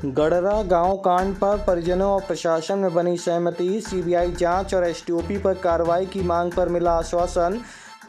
गडरा गांव कांड पर परिजनों और प्रशासन में बनी सहमति। सीबीआई जांच और एसटीओपी पर कार्रवाई की मांग पर मिला आश्वासन।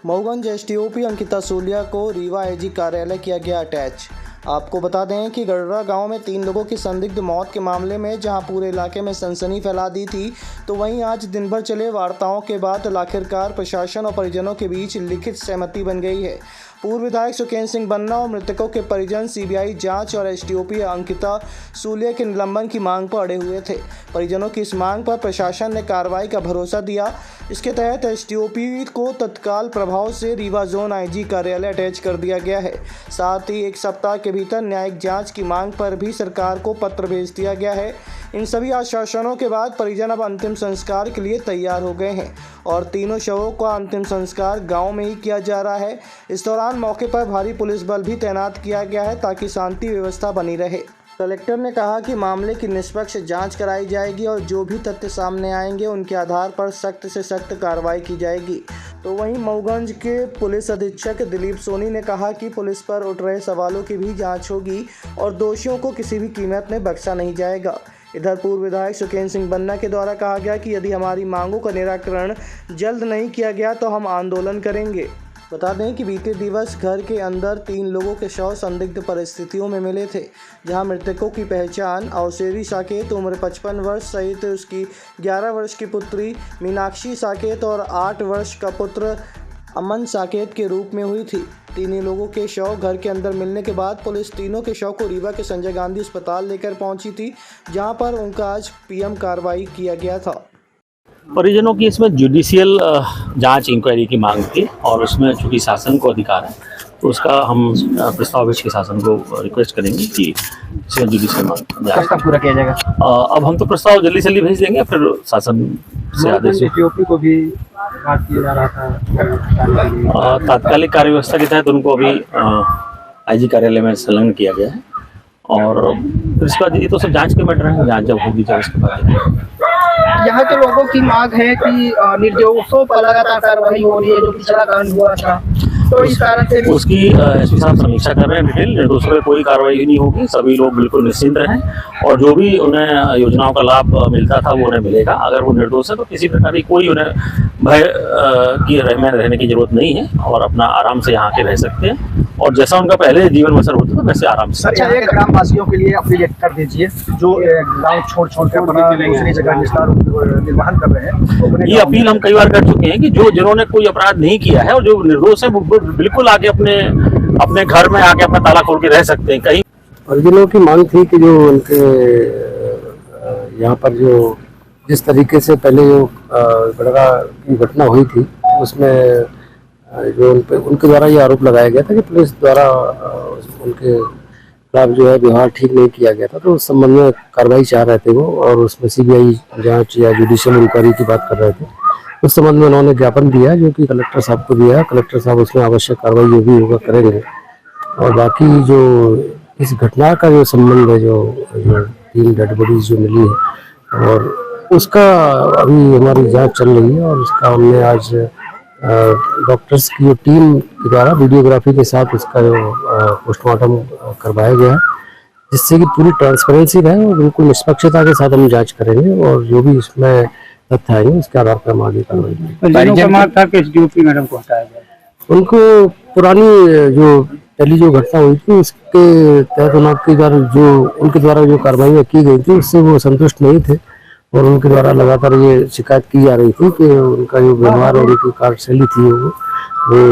मऊगंज एसटीओपी अंकिता सूलिया को रीवा एजी कार्यालय किया गया अटैच। आपको बता दें कि गडरा गांव में 3 लोगों की संदिग्ध मौत के मामले में जहां पूरे इलाके में सनसनी फैला दी थी, तो वहीं आज दिन भर चले वार्ताओं के बाद आखिरकार प्रशासन और परिजनों के बीच लिखित सहमति बन गई है। पूर्व विधायक सुकेंद्र सिंह बन्ना और मृतकों के परिजन सीबीआई जांच और एसटीओपी अंकिता सूलिया के निलंबन की मांग पर अड़े हुए थे। परिजनों की इस मांग पर प्रशासन ने कार्रवाई का भरोसा दिया। इसके तहत एसटीओपी को तत्काल प्रभाव से रीवा जोन आईजी कार्यालय अटैच कर दिया गया है। साथ ही 1 सप्ताह के भीतर न्यायिक जांच की मांग पर भी सरकार को पत्र भेज दिया गया है। इन सभी आश्वासनों के बाद परिजन अब अंतिम संस्कार के लिए तैयार हो गए हैं और तीनों शवों का अंतिम संस्कार गांव में ही किया जा रहा है। इस दौरान मौके पर भारी पुलिस बल भी तैनात किया गया है ताकि शांति व्यवस्था बनी रहे। कलेक्टर ने कहा कि मामले की निष्पक्ष जांच कराई जाएगी और जो भी तथ्य सामने आएंगे उनके आधार पर सख्त से सख्त कार्रवाई की जाएगी। तो वहीं मऊगंज के पुलिस अधीक्षक दिलीप सोनी ने कहा कि पुलिस पर उठ रहे सवालों की भी जांच होगी और दोषियों को किसी भी कीमत में बख्शा नहीं जाएगा। इधर पूर्व विधायक सुकेंद्र सिंह बन्ना के द्वारा कहा गया कि यदि हमारी मांगों का निराकरण जल्द नहीं किया गया तो हम आंदोलन करेंगे। बता दें कि बीते दिवस घर के अंदर 3 लोगों के शव संदिग्ध परिस्थितियों में मिले थे, जहां मृतकों की पहचान अवसेरी साकेत उम्र 55 वर्ष सहित उसकी 11 वर्ष की पुत्री मीनाक्षी साकेत और 8 वर्ष का पुत्र अमन साकेत के रूप में हुई थी। तीनों लोगों के शव घर के अंदर मिलने के बाद पुलिस तीनों के शव को रीवा के संजय गांधी अस्पताल लेकर पहुंची थी, जहां पर उनका आज पीएम कार्रवाई किया गया था। परिजनों की इसमें जुडिशियल जांच इंक्वायरी की मांग थी और उसमें चूंकि शासन को अधिकार है तो उसका हम प्रस्ताव भेज के शासन को रिक्वेस्ट करेंगे कि इसमें जुडिशियल मांग कब पूरा किया जाएगा। अब हम तो प्रस्ताव जल्दी से भेज देंगे, फिर शासन से आदेश। एसटीओपी को भी बात किया जा रहा था तात्कालिक कार्य व्यवस्था के तहत उनको अभी आईजी कार्यालय में संलग्न किया गया है और फिर इसके बाद ये तो सब जांच के मैटर है, जांच जब होगी जब उसके बाद। यहाँ के लोगों की मांग है कि निर्दोषों पर लगातार कार्रवाई हो रही है, जो पिछला कांड हुआ था, तो इस कारण से उसकी एसपी साहब समीक्षा कर रहे हैं डिटेल। निर्दोषों पर कोई कार्रवाई नहीं होगी, सभी लोग बिल्कुल निश्चिंत रहें और जो भी उन्हें योजनाओं का लाभ मिलता था वो उन्हें मिलेगा। अगर वो निर्दोष है तो किसी प्रकार की कोई उन्हें भय की रहने की जरूरत नहीं है और अपना आराम से यहाँ के रह सकते हैं और जैसा उनका पहले जीवन बसर होता था वैसे आराम से। अच्छा, एक ग्राम वासियों के लिए अपील कर दीजिए जो गाँव छोड़ कर दूसरी जगह निर्वाहन कर रहे हैं। ये अपील हम कई बार कर चुके हैं कि जो जिन्होंने कोई अपराध नहीं किया है और जो निर्दोष है वो बिल्कुल आके अपने घर में आके अपना ताला खोल के रह सकते हैं। कहीं परिजनों की मांग थी कि जो उनके यहाँ पर जो जिस तरीके से पहले जो गडरा की घटना हुई थी उसमें जो उनके द्वारा ये आरोप लगाया गया था कि पुलिस द्वारा उनके खिलाफ जो है व्यवहार ठीक नहीं किया गया था, तो उस संबंध में कार्रवाई चाह रहे थे वो और उसमें सीबीआई जांच या जुडिशियल इंक्वायरी की बात कर रहे थे। उस संबंध में उन्होंने ज्ञापन दिया जो कि कलेक्टर साहब को दिया। कलेक्टर साहब उसमें आवश्यक कार्रवाई जो भी होगा करेंगे और बाकी जो इस घटना का जो संबंध है, जो 3 डेड बॉडीज जो मिली है और उसका अभी हमारी जांच चल रही है और उसका हमने आज डॉक्टर्स की टीम के द्वारा वीडियोग्राफी के साथ उसका जो पोस्टमार्टम करवाया गया है, जिससे कि पूरी ट्रांसपेरेंसी रहे और बिल्कुल निष्पक्षता के साथ हम जांच करेंगे और जो भी इसमें तथ्य आएंगे उसके आधार पर हम आगे कार्रवाई करेंगे। मैडम को हटाया जाए, उनको पुरानी जो पहली जो घटना हुई थी उसके तहत उनके द्वारा जो कार्रवाई की गई थी उससे वो संतुष्ट नहीं थे और उनके द्वारा लगातार ये शिकायत की जा रही थी कि उनका जो व्यवहार और उनकी कार्यशैली थी वो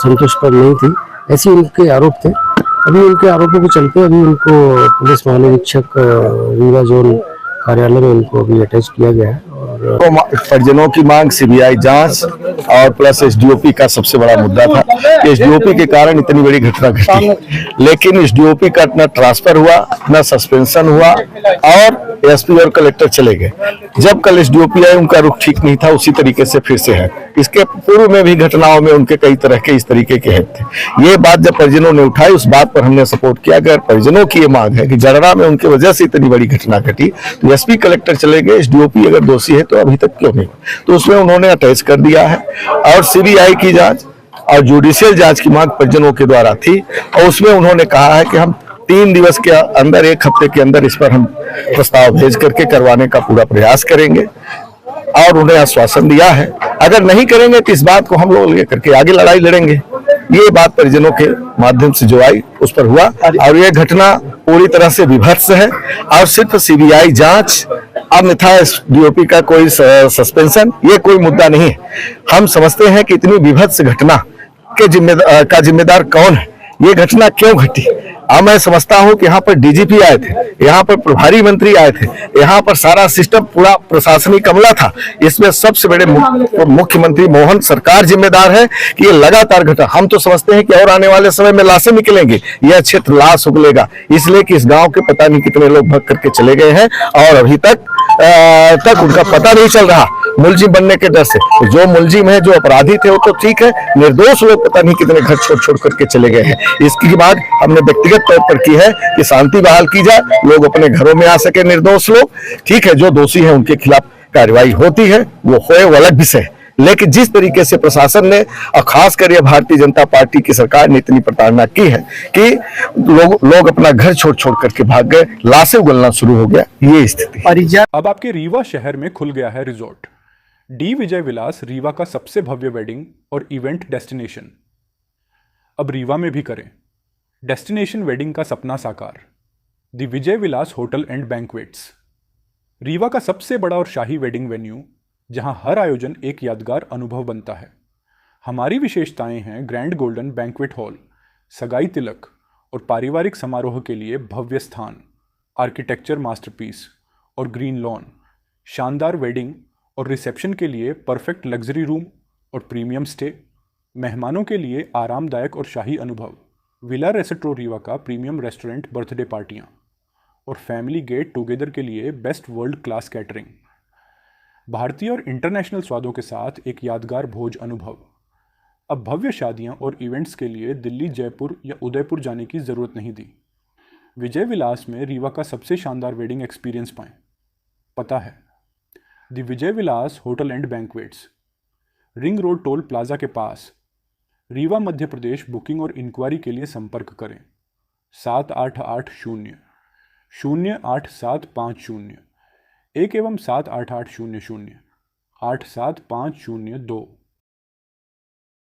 संतुष्ट पर नहीं थी, ऐसे उनके आरोप थे। अभी उनके आरोपों के चलते अभी उनको पुलिस महानिरीक्षक रीवा जोन कार्यालय में उनको अभी अटैच किया गया है और परिजनों की मांग सीबीआई जांच और प्लस एसडीओपी का सबसे बड़ा मुद्दा था कि एसडीओपी के कारण इतनी बड़ी घटना घटी, लेकिन एसडीओपी का न ट्रांसफर हुआ न सस्पेंशन हुआ और एसपी और कलेक्टर चले गए। जब कल एसडीओपी आए उनका रुख ठीक नहीं था, उसी तरीके से फिर से है। इसके पूर्व में भी घटनाओं में उनके कई तरह के इस तरीके के हित थे। ये बात जब परिजनों ने उठाई उस बात पर हमने सपोर्ट किया। अगर परिजनों की ये मांग है कि गडरा में उनकी वजह से इतनी बड़ी घटना घटी तो एसपी कलेक्टर चले गए, एसडीओपी अगर दोषी है तो अभी तक क्यों नहीं, तो उसमें उन्होंने अटैच कर दिया है और सीबीआई की जांच और जुडिशियल जांच की मांग परिजनों के द्वारा थी और उसमें उन्होंने कहा है कि हम 3 दिवस के अंदर, 1 हफ्ते के अंदर इस पर हम प्रस्ताव भेज करके करवाने का पूरा प्रयास करेंगे और उन्हें आश्वासन दिया है। अगर नहीं करेंगे तो इस बात को हम लोग लेकर के आगे लड़ाई लड़ेंगे। ये बात परिजनों के माध्यम से जो आई उस पर हुआ और ये घटना पूरी तरह से विभत्स है और सिर्फ सीबीआई जांच, अन्यथा एसडीओपी का कोई सस्पेंशन, ये कोई मुद्दा नहीं है। हम समझते हैं कि इतनी विभत्स घटना के जिम्मेदार कौन है, ये घटना क्यों घटी। अब मैं समझता हूं कि यहाँ पर डीजीपी आए थे, यहाँ पर प्रभारी मंत्री आए थे, यहाँ पर सारा सिस्टम पूरा प्रशासनिक अमला था। इसमें सबसे बड़े मुख्यमंत्री मोहन सरकार जिम्मेदार है कि ये लगातार घटा। हम तो समझते हैं कि और आने वाले समय में लाशें निकलेंगी, यह क्षेत्र लाश उगलेगा, इसलिए कि इस गांव के पता नहीं कितने लोग भग करके चले गए हैं और अभी तक उनका पता नहीं चल रहा, मुलजिम बनने के डर से। जो मुलजिम है, जो अपराधी थे, वो तो ठीक है, निर्दोष लोग पता नहीं कितने घर छोड़ छोड़ करके चले गए हैं। इसकी मांग हमने व्यक्तिगत तौर पर की है कि शांति बहाल की जाए, लोग अपने घरों में आ सके, निर्दोष लोग। ठीक है, जो दोषी है उनके खिलाफ कार्रवाई होती है, वो होए, वो अलग विषय है। लेकिन जिस तरीके से प्रशासन ने और खासकर ये भारतीय जनता पार्टी की सरकार ने इतनी प्रताड़ना की है कि लोग अपना घर छोड़ छोड़ करके भाग गए, लाशें उगलना शुरू हो गया, ये स्थिति है। अब आपके रीवा शहर में खुल गया है रिजॉर्ट डी विजय विलास, रीवा का सबसे भव्य वेडिंग और इवेंट डेस्टिनेशन। अब रीवा में भी करें डेस्टिनेशन वेडिंग का सपना साकार। The Vijay Vilas hotel and banquets, Rewa का सबसे बड़ा और शाही वेडिंग वेन्यू, जहां हर आयोजन एक यादगार अनुभव बनता है। हमारी विशेषताएं हैं ग्रैंड गोल्डन बैंक्वेट हॉल, सगाई तिलक और पारिवारिक समारोह के लिए भव्य स्थान, आर्किटेक्चर मास्टरपीस और ग्रीन लॉन, शानदार वेडिंग और रिसेप्शन के लिए परफेक्ट लग्जरी रूम और प्रीमियम स्टे, मेहमानों के लिए आरामदायक और शाही अनुभव, विला रेस्टोरेंट रीवा का प्रीमियम रेस्टोरेंट, बर्थडे पार्टियां और फैमिली गेट टुगेदर के लिए बेस्ट वर्ल्ड क्लास कैटरिंग। भारतीय और इंटरनेशनल स्वादों के साथ एक यादगार भोज अनुभव। अब भव्य शादियां और इवेंट्स के लिए दिल्ली, जयपुर या उदयपुर जाने की ज़रूरत नहीं दी। विजय विलास में रीवा का सबसे शानदार वेडिंग एक्सपीरियंस पाएं। पता है the Vijay Vilas hotel and banquets, ring road toll plaza के पास, रीवा, मध्य प्रदेश। बुकिंग और इंक्वायरी के लिए संपर्क करें 78800-08750 1 एवं 78800-87502।